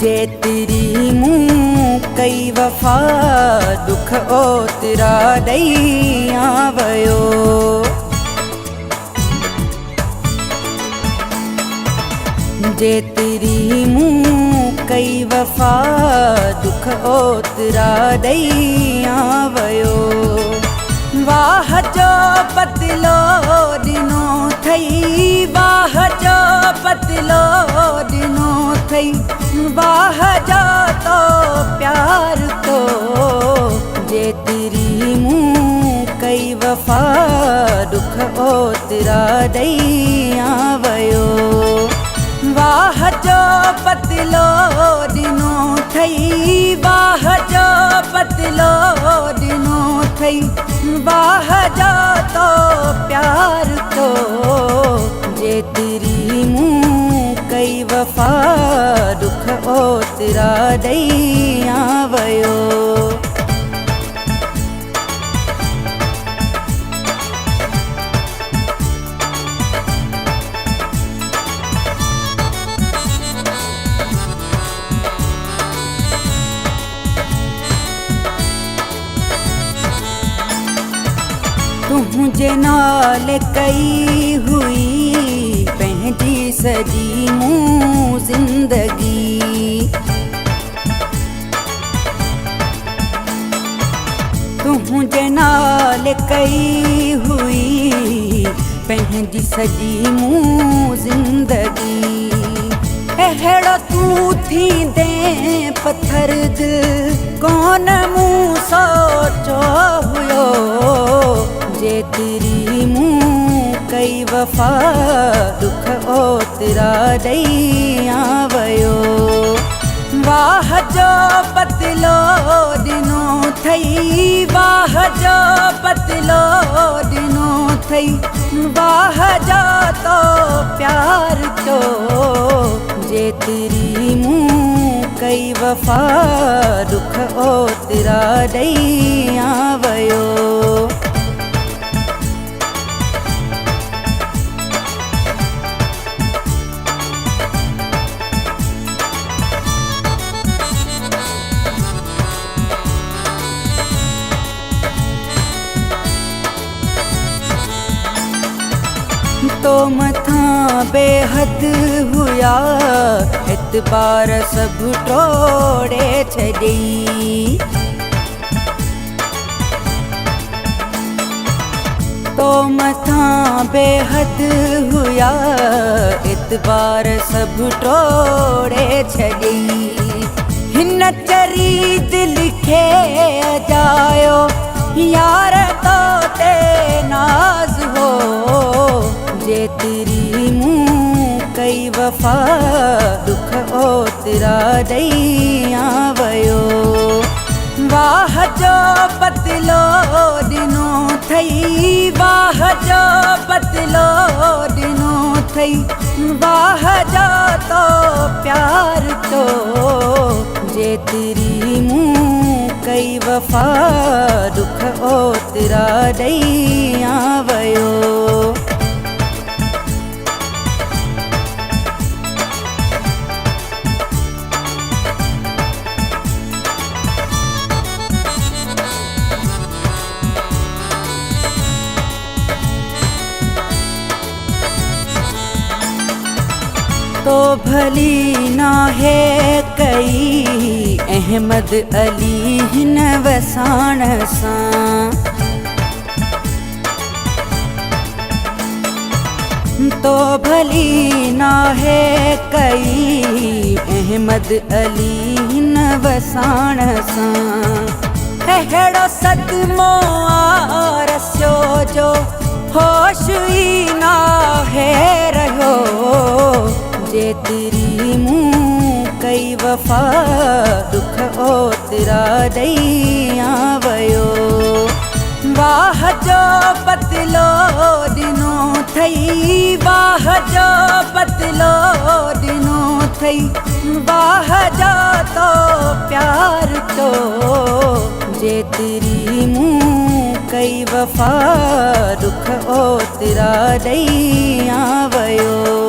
जे तेरी मूं कई वफ़ा दुख ओतिरा ॾेई आवयो। जे तेरी मूं कई वफ़ा दुख ओतिरा ॾेई आवयो। वाह जो बदिलो ॾिनो थई, वाह जो बदिलो ॾिनो थई, वाह जो तो प्यार तो। जे तेरी मूं कई वफ़ा दुख ओतिरा ॾेई आवयो। वाह जो बदिलो ॾिनो थई, वाह जो बदिलो ॾिनो थई, वाह जो तो प्यार तो। जे तेरी मूं कई वफ़ा दुख ओतिरा ॾेई आवयो। तुझे नाल कई हुई पंहिंजी सजी मूं ज़िंदगी। तुझे नाल कई हुई पंहिंजी सजी मूं ज़िंदगी। अहिड़ो तूं थींदे पत्थर दिल कोन मूं सोचो हुयो। जे तेरी मूं कई वफ़ा दुख ओतिरा ॾेई आवयो। वाह जो बदिलो ॾिनो थई, वाह जो बदिलो ॾिनो थई, वाह जो तो प्यार तो। जे तेरी मूं कई वफ़ा दुख ओतिरा ॾेई आवयो। तो मथां बेहद हुया एतबार सब टोड़े छॾी। तो मथां बेहद हुया एतबार सब टोड़े छॾी। हिन चरी दिल खे अजायो यार तो ते नाज़ हो। जे तेरी मूं कई वफ़ा दुख ओतिरा ॾेई आवयो। वाह जो बदिलो ॾिनो थई, वाह जो बदिलो ॾिनो थई, वाह जो तो प्यार तो। जे तेरी मूं कई वफ़ा दुख ओतिरा ॾेई आवयो। तो भली ना है कई अहमद अली हिन वसाण सां। तो भली ना है कई अहमद अली हिन वसाण सां। अहिड़ो सदमो आरसियो जो होश ई ना है रहियो। जे तेरी मूं कई वफ़ा दुख ओतिरा ॾेई आवयो। वाह जो बदिलो ॾिनो थई, वाह जो बदिलो ॾिनो थई, वाह जो तो प्यार तो। जे तेरी मूं कई वफ़ा दुख ओतिरा ॾेई आवयो।